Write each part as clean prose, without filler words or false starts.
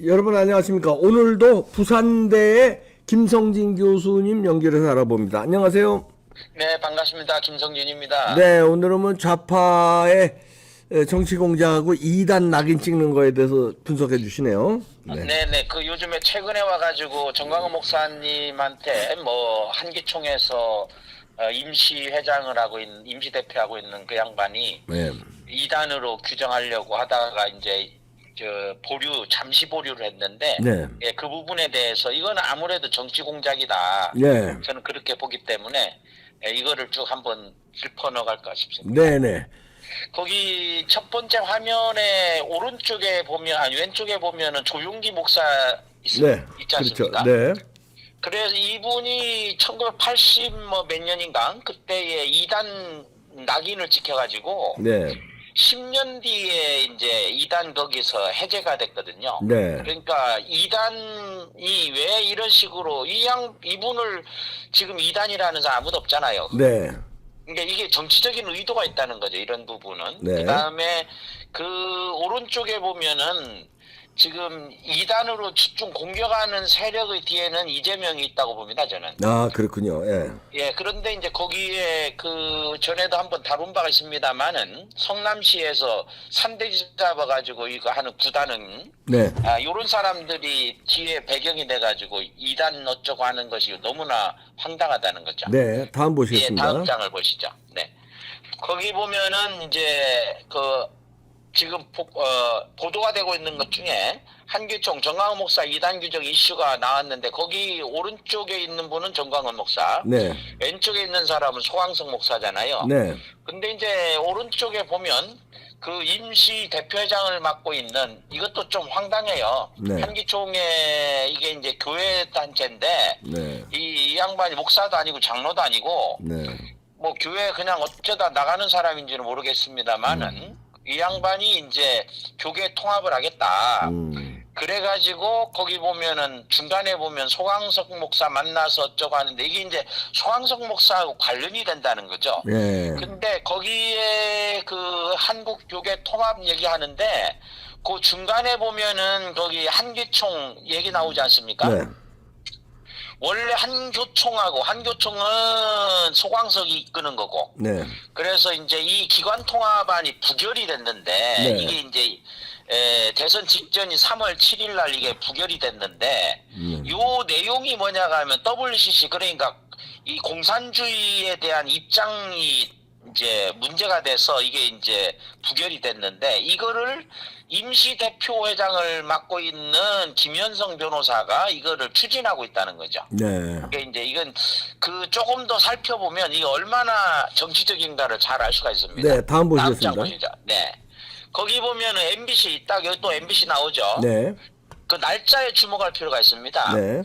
여러분 안녕하십니까? 오늘도 부산대의 김성진 교수님 연결해서 알아봅니다. 안녕하세요. 네, 반갑습니다. 김성진입니다. 네, 오늘은 뭐 좌파의 정치 공작하고 2단 낙인 찍는 거에 대해서 분석해 주시네요. 네. 네네, 그 요즘에 최근에 와가지고 정광훈 목사님한테 뭐 한기총에서 임시 회장을 하고 있는, 임시 대표하고 있는 그 양반이 네. 2단으로 규정하려고 하다가 이제 보류, 잠시 보류를 했는데, 네. 예, 그 부분에 대해서 이거는 아무래도 정치 공작이다. 네. 저는 그렇게 보기 때문에 이거를 쭉 한번 짚어 나갈까 싶습니다. 네네. 거기 첫 번째 화면에 오른쪽에 보면, 아니 왼쪽에 보면은 조용기 목사 네. 있지 않습니까? 그렇죠. 네. 그래서 이분이 1980 뭐 몇 년인가 그때에 2단 낙인을 지켜가지고 네. 10년 뒤에 이제 2단 거기서 해제가 됐거든요. 네. 그러니까 2단이 왜 이런 식으로 이분을 지금 2단이라는 사람 아무도 없잖아요. 네. 그러니까 이게 정치적인 의도가 있다는 거죠. 이런 부분은. 네. 그다음에 그 오른쪽에 보면은 지금 2단으로 집중 공격하는 세력의 뒤에는 이재명이 있다고 봅니다. 저는. 아, 그렇군요. 예. 예, 그런데 이제 거기에 그 전에도 한번 다룬 바가 있습니다만은 성남시에서 산대지 잡아가지고 이거 하는 구단은 네. 요런 사람들이 뒤에 배경이 돼가지고 2단 어쩌고 하는 것이 너무나 황당하다는 거죠. 네. 다음 예, 보시겠습니다. 다음 장을 보시죠. 네. 거기 보면은 이제 그 지금 보도가 되고 있는 것 중에 한기총 정광훈 목사 2단 규정 이슈가 나왔는데 거기 오른쪽에 있는 분은 정광훈 목사, 네. 왼쪽에 있는 사람은 소강석 목사잖아요. 네. 근데 이제 오른쪽에 보면 그 임시 대표회장을 맡고 있는 이것도 좀 황당해요. 네. 한기총에 이게 이제 교회 단체인데 네. 이 양반이 목사도 아니고 장로도 아니고 네. 뭐 교회 그냥 어쩌다 나가는 사람인지는 모르겠습니다만은 이 양반이 이제 교계 통합을 하겠다. 그래가지고 거기 보면은 중간에 보면 소강석 목사 만나서 어쩌고 하는데 이게 이제 소강석 목사하고 관련이 된다는 거죠. 네. 근데 거기에 그 한국 교계 통합 얘기하는데 그 중간에 보면은 거기 한기총 얘기 나오지 않습니까? 네. 원래 한교총은 소강석이 이끄는 거고. 네. 그래서 이제 이 기관 통합안이 부결이 됐는데 네. 이게 이제 대선 직전인 3월 7일 날 이게 부결이 됐는데 요 내용이 뭐냐가 하면 WCC 그러니까 이 공산주의에 대한 입장이 이제 문제가 돼서 이게 이제 부결이 됐는데 이거를 임시 대표회장을 맡고 있는 김현성 변호사가 이거를 추진하고 있다는 거죠. 네. 그러니까 이제 이건 그 조금 더 살펴보면 이게 얼마나 정치적인가를 잘 알 수가 있습니다. 네, 다음 보시겠습니다. 장 보시죠. 네. 거기 보면은 MBC 딱 여기 또 MBC 나오죠. 네. 그 날짜에 주목할 필요가 있습니다. 네.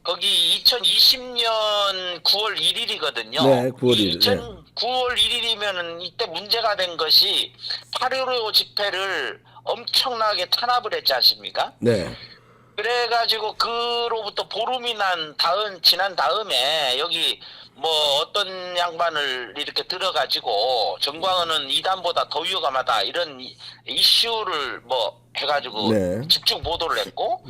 거기 2020년 9월 1일이거든요. 네, 9월 1일. 9월 1일이면은 이때 문제가 된 것이 8.15 집회를 엄청나게 탄압을 했지 않습니까? 네. 그래가지고 그로부터 보름이 지난 다음에 여기 뭐 어떤 양반을 이렇게 들어가지고 정광훈은 2단보다 더 위험하다 이런 이슈를 뭐 해가지고 네. 집중 보도를 했고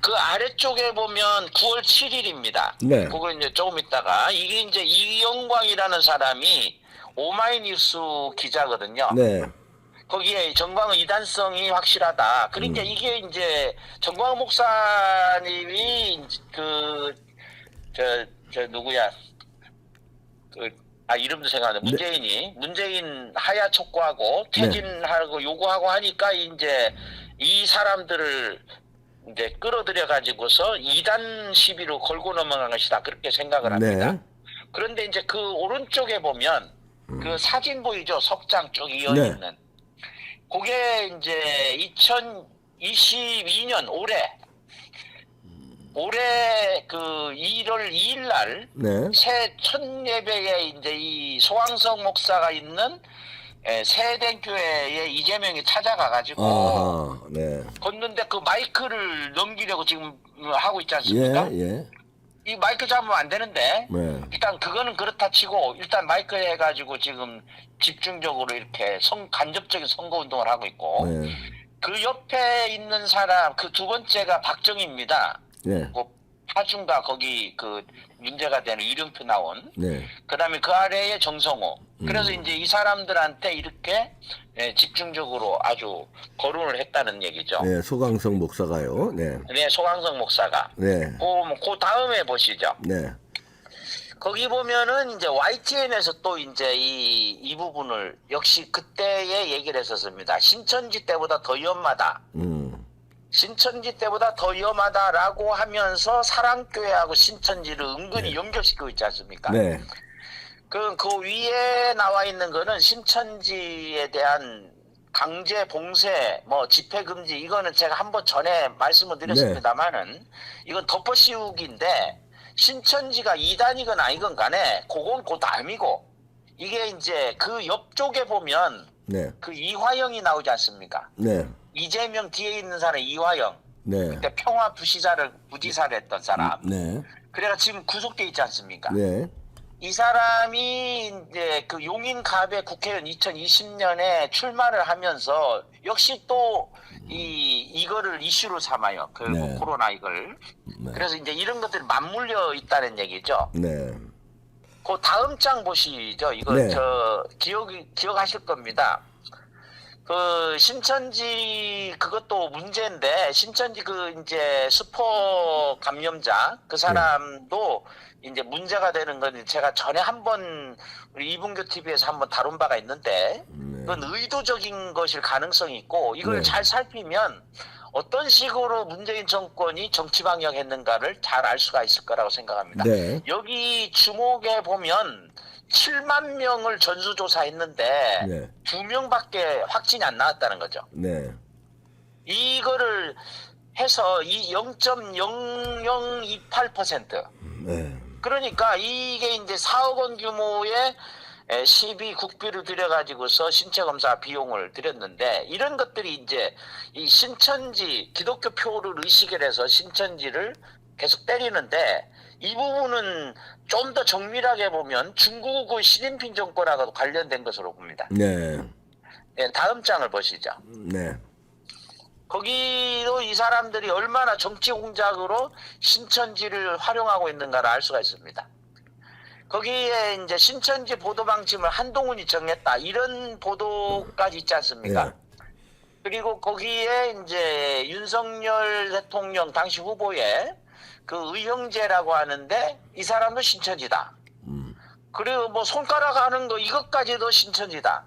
그 아래쪽에 보면 9월 7일입니다. 네. 그거 이제 조금 있다가 이게 이제 이영광이라는 사람이 오마이뉴스 기자거든요. 네. 거기에 정광훈 이단성이 확실하다. 그러니까 이게 이제 정광훈 목사님이 저 누구야? 이름도 생각나네. 문재인 하야 촉구하고 퇴진하고 요구하고 하니까 이제 이 사람들을 이제 끌어들여 가지고서 2단 시비로 걸고 넘어간 것이다. 그렇게 생각을 합니다. 네. 그런데 이제 그 오른쪽에 보면 그 사진 보이죠? 석장 쭉 이어 네. 있는. 그게 이제 2022년 올해 그 1월 2일 날 네. 새 첫 예배에 이제 이 소왕석 목사가 있는 세된 교회에 이재명이 찾아가가지고 아, 네. 걷는데 그 마이크를 넘기려고 지금 하고 있지 않습니까? 예. 이 마이크 잡으면 안 되는데 네. 일단 그거는 그렇다 치고 일단 마이크 해가지고 지금 집중적으로 이렇게 간접적인 선거 운동을 하고 있고 네. 그 옆에 있는 사람 그 두 번째가 박정희입니다. 네. 그 파중가 거기 그 문제가 되는 이름표 나온. 네. 그다음에 그 아래에 정성호. 그래서 이제 이 사람들한테 이렇게 집중적으로 아주 거론을 했다는 얘기죠. 네, 소강성 목사가요. 네. 네, 소강성 목사가. 네. 그 다음에 보시죠. 네. 거기 보면은 이제 YTN에서 또 이제 이 부분을 역시 그때에 얘기를 했었습니다. 신천지 때보다 더 위험하다. 신천지 때보다 더 위험하다라고 하면서 사랑교회하고 신천지를 은근히 연결시키고 있지 않습니까? 네. 그 위에 나와 있는 거는 신천지에 대한 강제 봉쇄, 뭐 집회 금지 이거는 제가 한번 전에 말씀을 드렸습니다만은 이건 덮어씌우기인데 신천지가 이단이건 아니건 간에 그건 그 다음이고 이게 이제 그 옆쪽에 보면 네. 그 이화영이 나오지 않습니까? 네. 이재명 뒤에 있는 사람 이화영. 네. 그때 평화 부지사를 했던 사람. 네. 그래가 지금 구속돼 있지 않습니까? 네. 이 사람이 이제 그 용인갑의 국회의원 2020년에 출마를 하면서 역시 또 이거를 이슈로 삼아요. 그 네. 코로나 이걸. 네. 그래서 이제 이런 것들이 맞물려 있다는 얘기죠. 네. 그 다음 장 보시죠. 이거 네. 기억하실 겁니다. 그 신천지 그것도 문제인데 신천지 그 이제 스포 감염자 그 사람도 이제 문제가 되는 건 제가 전에 한번 우리 이분교 TV에서 한번 다룬 바가 있는데 그건 의도적인 것일 가능성이 있고 이걸 네. 잘 살피면 어떤 식으로 문재인 정권이 정치 방역했는가를 잘 알 수가 있을 거라고 생각합니다. 네. 여기 주목에 보면 7만 명을 전수조사했는데 네. 2명밖에 확진이 안 나왔다는 거죠. 네. 이거를 해서 이 0.0028%. 네. 그러니까 이게 이제 4억 원 규모의 시비 국비를 들여가지고서 신체 검사 비용을 들였는데 이런 것들이 이제 이 신천지 기독교 표를 의식을 해서 신천지를 계속 때리는데 이 부분은 좀 더 정밀하게 보면 중국의 시진핑 정권하고도 관련된 것으로 봅니다. 네. 네, 다음 장을 보시죠. 네. 거기도 이 사람들이 얼마나 정치 공작으로 신천지를 활용하고 있는가를 알 수가 있습니다. 거기에 이제 신천지 보도 방침을 한동훈이 정했다 이런 보도까지 있지 않습니까? 네. 그리고 거기에 이제 윤석열 대통령 당시 후보에 그 의형제라고 하는데 이 사람도 신천지다. 그리고 뭐 손가락 하는 거 이것까지도 신천지다.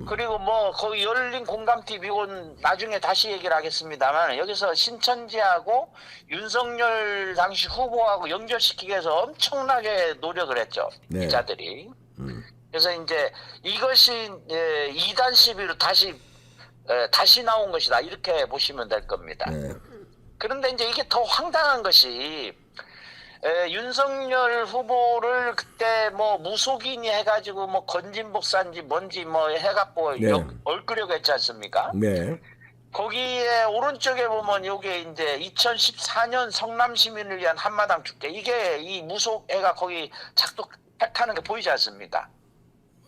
그리고 뭐 거기 열린 공감 TV는 나중에 다시 얘기를 하겠습니다만 여기서 신천지하고 윤석열 당시 후보하고 연결시키기 위해서 엄청나게 노력을 했죠. 네. 기자들이. 그래서 이제 이것이 이단 시비로 다시 나온 것이다 이렇게 보시면 될 겁니다. 네. 그런데 이제 이게 더 황당한 것이 윤석열 후보를 그때 뭐 무속인이 해가지고 뭐 건진복사인지 뭔지 뭐 해갖고 네. 얼끄려고 했지 않습니까? 네. 거기에 오른쪽에 보면 요게 이제 2014년 성남 시민을 위한 한마당 축제 이게 이 무속애가 거기 작동하는 게 보이지 않습니까?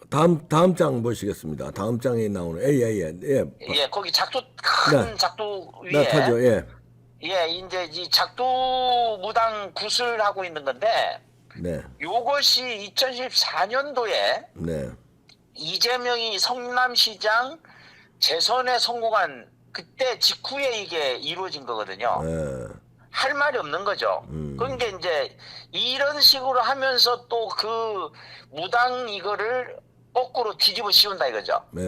다음 장 보시겠습니다. 다음 장에 나오는 예, 거기 큰 네. 작두 위에 나타죠. 예. 예, 이제 이 작두 무당 굿을 하고 있는 건데 네. 요것이 2014년도에 네. 이재명이 성남시장 재선에 성공한 그때 직후에 이게 이루어진 거거든요. 네. 할 말이 없는 거죠. 그러니까 이제 이런 식으로 하면서 또 그 무당 이거를 거꾸로 뒤집어 씌운다 이거죠. 네.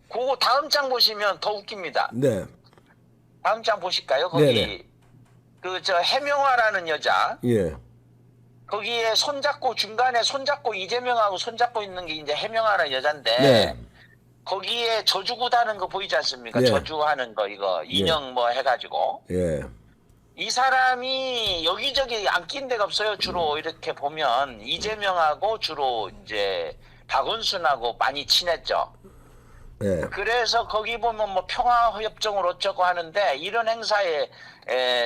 그거 다음 장 보시면 더 웃깁니다. 네. 다음 장 보실까요? 거기 네네. 그 저 해명화라는 여자 예. 거기에 손잡고 중간에 손잡고 이재명하고 손잡고 있는 게 이제 해명하는 여잔데 네. 거기에 저주구다는 거 보이지 않습니까? 네. 저주하는 거 이거 인형 뭐 해가지고 예. 이 사람이 여기저기 안 낀 데가 없어요. 주로 이렇게 보면 이재명하고 주로 이제 박원순하고 많이 친했죠. 예. 그래서 거기 보면 뭐 평화협정을 어쩌고 하는데 이런 행사에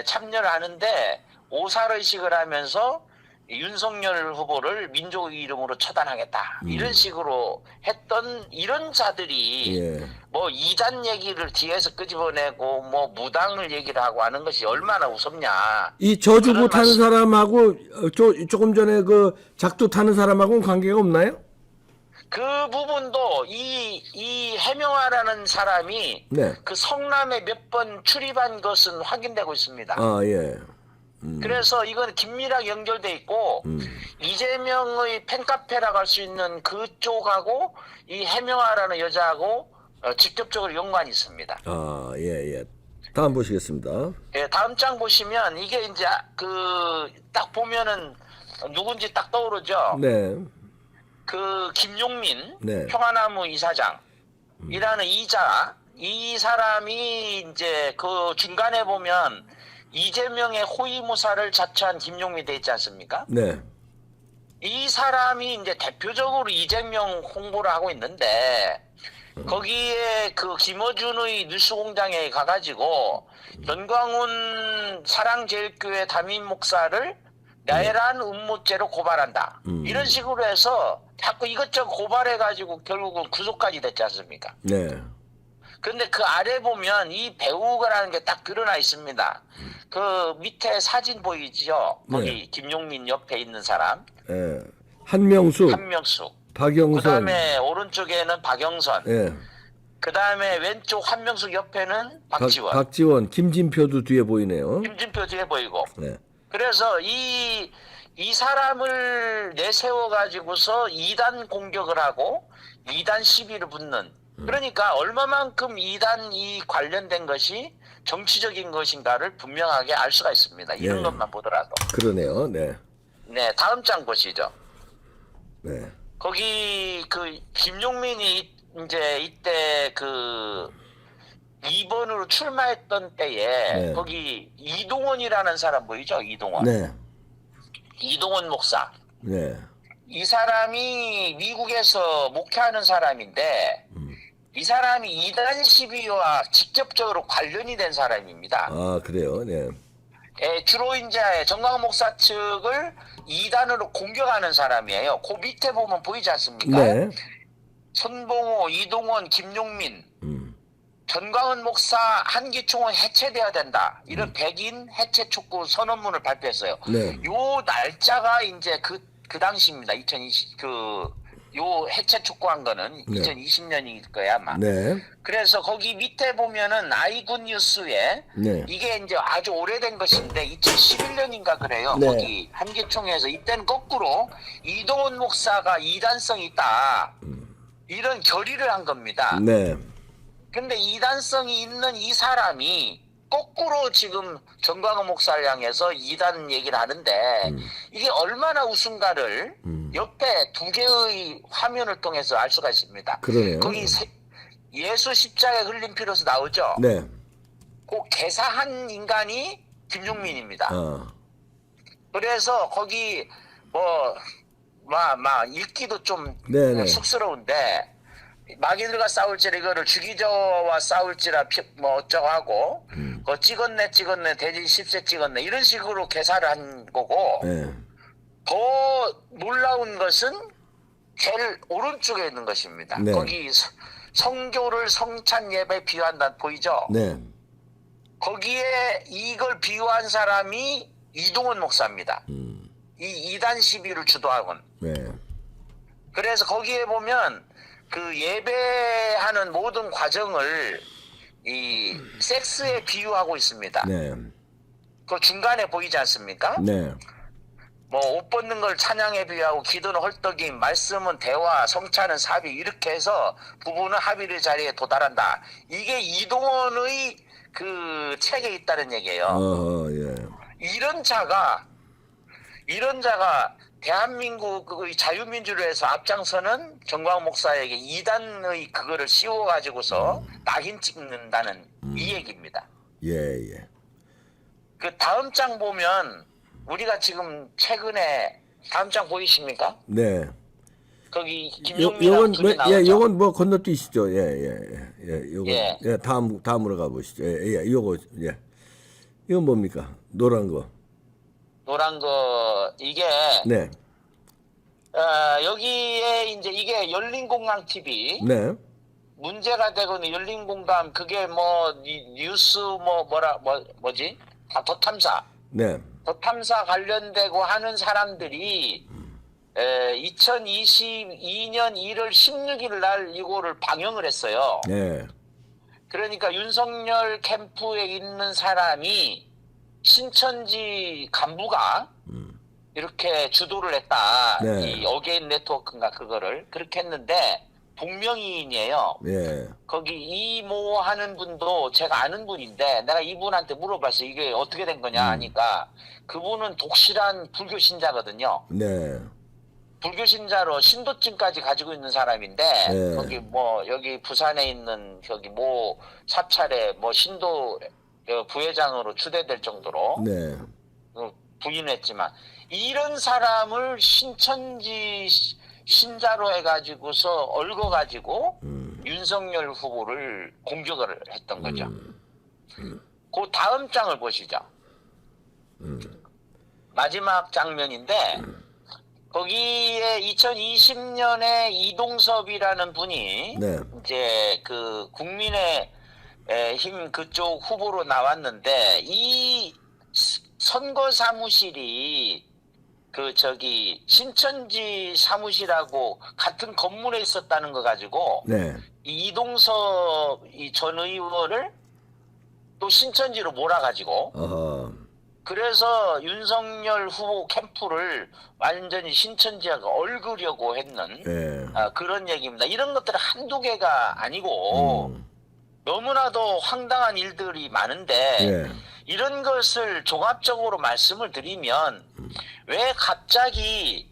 참여를 하는데 오살의식을 하면서 윤석열 후보를 민족 이름으로 처단하겠다 이런 식으로 했던 이런 자들이 예. 뭐 이단 얘기를 뒤에서 끄집어내고 뭐 무당을 얘기를 하고 하는 것이 얼마나 우습냐. 이 저주구 그런 타는 말씀- 사람하고 조금 전에 그 작두 타는 사람하고는 관계가 없나요? 그 부분도 이 해명하라는 사람이 네. 그 성남에 몇 번 출입한 것은 확인되고 있습니다. 아, 예. 그래서 이건 긴밀하게 연결돼 있고 이재명의 팬카페라고 할 수 있는 그쪽하고 이 해명하라는 여자하고 직접적으로 연관이 있습니다. 아, 예, 예. 다음 보시겠습니다. 예, 다음 장 보시면 이게 이제 그 딱 보면은 누군지 딱 떠오르죠. 네. 그 김용민 네. 평화나무 이사장이라는 이자 이 사람이 이제 그 중간에 보면 이재명의 호위무사를 자처한 김용민 돼 있지 않습니까? 네. 이 사람이 이제 대표적으로 이재명 홍보를 하고 있는데 거기에 그 김어준의 뉴스공장에 가가지고 전광훈 사랑제일교회 담임 목사를 내란 음모죄로 고발한다. 이런 식으로 해서 자꾸 이것저것 고발해가지고 결국은 구속까지 됐지 않습니까? 네. 근데 그 아래 보면 이 배우가라는 게 딱 드러나 있습니다. 그 밑에 사진 보이죠? 거기 네. 김용민 옆에 있는 사람. 예. 한명숙, 한명숙. 그 박영선. 다음에 오른쪽에는 박영선. 예. 그 다음에 왼쪽 한명숙 옆에는 박지원. 박지원, 김진표도 뒤에 보이네요. 김진표 뒤에 보이고. 네. 그래서 이 사람을 내세워가지고서 이단 공격을 하고 이단 시비를 붙는. 그러니까 얼마만큼 이단이 관련된 것이 정치적인 것인가를 분명하게 알 수가 있습니다. 이런 예. 것만 보더라도. 그러네요. 네. 네, 다음 장 보시죠. 네. 거기 그 김용민이 이제 이때 그 2번으로 출마했던 때에 네. 거기 이동원이라는 사람 보이죠? 이동원. 네. 이동원 목사. 네. 이 사람이 미국에서 목회하는 사람인데 이 사람이 이단 시비와 직접적으로 관련이 된 사람입니다. 아, 그래요. 네. 주로 이제 정광훈 목사 측을 이단으로 공격하는 사람이에요. 그 밑에 보면 보이지 않습니까? 네. 손봉호, 이동원, 김용민, 음. 전광훈 목사 한기총은 해체돼야 된다. 이런 백인 해체 촉구 선언문을 발표했어요. 네. 요 날짜가 이제 그 당시입니다. 요 해체 촉구한 거는 네. 2020년일 거야 아마. 네. 그래서 거기 밑에 보면은 아이굿 뉴스에 네. 이게 이제 아주 오래된 것인데 2011년인가 그래요. 네. 거기 한기총에서 이때는 거꾸로 이동원 목사가 이단성이 있다. 이런 결의를 한 겁니다. 네. 근데 이단성이 있는 이 사람이 거꾸로 지금 정광훈 목사를 향해서 이단 얘기를 하는데 이게 얼마나 우스운가를 옆에 두 개의 화면을 통해서 알 수가 있습니다. 그러네요. 거기 예수 십자가에 흘린 피로서 나오죠. 네. 그 개사한 인간이 김용민입니다. 그래서 거기 읽기도 좀 네네. 쑥스러운데 마귀들과 싸울지라 이거를 주기자와 싸울지라 뭐 어쩌고 하고 찍었네 대진 10세 찍었네 이런 식으로 개사를 한 거고 네. 더 놀라운 것은 제일 오른쪽에 있는 것입니다. 네. 거기 성교를 성찬 예배에 비유한다 보이죠? 네. 거기에 이걸 비유한 사람이 이동원 목사입니다. 이 이단 시비를 주도하건. 네. 그래서 거기에 보면 그 예배하는 모든 과정을 이 섹스에 비유하고 있습니다. 네. 그 중간에 보이지 않습니까? 네. 뭐 옷 벗는 걸 찬양에 비유하고 기도는 헐떡임, 말씀은 대화, 성찬은 사비 이렇게 해서 부부는 합의의 자리에 도달한다. 이게 이동원의 그 책에 있다는 얘기예요. 예. 이런 자가 대한민국의 자유민주를 해서 앞장서는 정광훈 목사에게 이단의 그거를 씌워가지고서 낙인 찍는다는 이 얘기입니다. 예, 예. 그 다음 장 보면 우리가 지금 최근에 다음 장 보이십니까? 네. 거기 김용민하고 둘이 나오죠. 요건 뭐 건너뛰시죠. 예. 요거. 예. 예, 다음으로 가 보시죠. 예. 요거. 예. 이건 뭡니까? 노란 거. 노란 거 이게 네. 여기에 이제 이게 열린공감 TV 네. 문제가 되고는 열린공감 그게 뭐 뉴스 뭐지 더 탐사 네. 더 탐사 관련되고 하는 사람들이 2022년 1월 16일 날 이거를 방영을 했어요. 네. 그러니까 윤석열 캠프에 있는 사람이 신천지 간부가 이렇게 주도를 했다. 네. 이 어게인 네트워크인가 그거를 그렇게 했는데 복명이인이에요. 예. 거기 이모 하는 분도 제가 아는 분인데 내가 이분한테 물어봤어요. 이게 어떻게 된 거냐 하니까 그분은 독실한 불교 신자거든요. 네. 불교 신자로 신도증까지 가지고 있는 사람인데 네. 거기 뭐 여기 부산에 있는 저기 모 사찰에 뭐 신도 부회장으로 추대될 정도로 네. 부인했지만 이런 사람을 신천지 신자로 해가지고서 얽어가지고 윤석열 후보를 공격을 했던 거죠. 그 다음 장을 보시죠. 마지막 장면인데 거기에 2020년에 이동섭이라는 분이 네. 이제 그 국민의 힘 그쪽 후보로 나왔는데 이 선거 사무실이 그 저기 신천지 사무실하고 같은 건물에 있었다는 거 가지고 네. 이 이동섭 이 전 의원을 또 신천지로 몰아가지고 어허. 그래서 윤석열 후보 캠프를 완전히 신천지하고 얽으려고 했는 예. 그런 얘기입니다. 이런 것들은 한두 개가 아니고 너무나도 황당한 일들이 많은데 예. 이런 것을 종합적으로 말씀을 드리면 왜 갑자기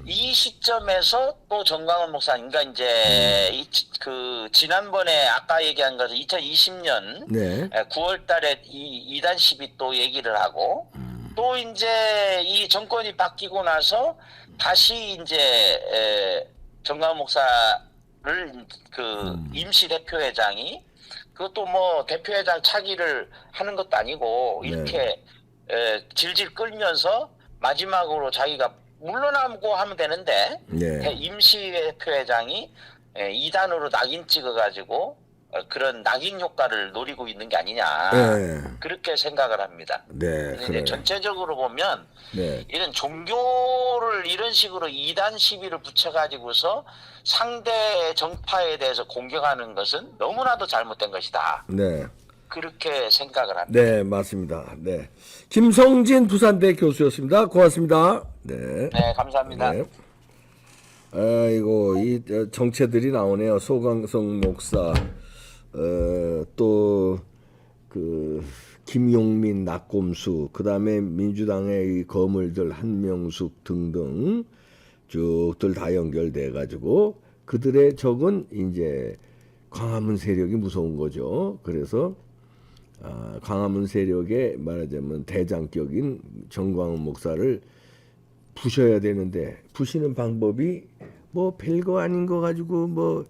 이 시점에서 또 정광훈 목사님, 그러니까 이제 그 지난번에 아까 얘기한 것은 2020년 네. 9월 달에 이 2단 시비 또 얘기를 하고 또 이제 이 정권이 바뀌고 나서 다시 이제 정광훈 목사를 그 임시 대표회장이 그것도 뭐 대표회장 차기를 하는 것도 아니고 이렇게 질질 끌면서 마지막으로 자기가 물러나고 하면 되는데 네. 임시 대표회장이 2단으로 낙인 찍어가지고 그런 낙인 효과를 노리고 있는 게 아니냐 네. 그렇게 생각을 합니다. 네. 근데 그래요. 전체적으로 보면 네. 이런 종교를 이런 식으로 2단 시비를 붙여가지고서 상대 정파에 대해서 공격하는 것은 너무나도 잘못된 것이다. 네. 그렇게 생각을 합니다. 네, 맞습니다. 네. 김성진 부산대 교수였습니다. 고맙습니다. 네. 네, 감사합니다. 네. 아이고, 이 정체들이 나오네요. 소강성 목사, 또 그 김용민, 낙곰수, 그 다음에 민주당의 이 거물들 한명숙 등등 쭉들 다 연결돼 가지고 그들의 적은 이제 광화문 세력이 무서운 거죠. 그래서 광화문 세력의 말하자면 대장격인 정광훈 목사를 부셔야 되는데 부시는 방법이 뭐 별거 아닌 거 가지고 뭐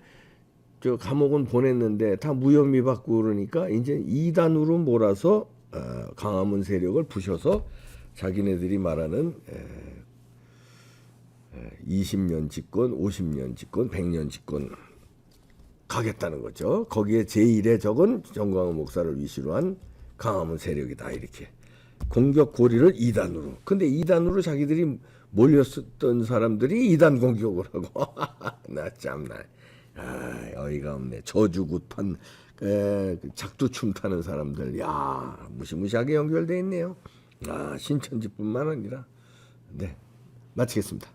저 감옥은 보냈는데 다 무혐의 받고 그러니까 이제 2단으로 몰아서 광화문 세력을 부셔서 자기네들이 말하는 20년 집권, 50년 집권, 100년 집권 가겠다는 거죠. 거기에 제1의 적은 정광훈 목사를 위시로 한 광화문 세력이다. 이렇게 공격 고리를 2단으로. 근데 2단으로 자기들이 몰렸었던 사람들이 2단 공격을 하고 나 참나 어이가 없네. 저주굿판 작두춤 타는 사람들 야 무시무시하게 연결돼 있네요. 신천지뿐만 아니라 네 마치겠습니다.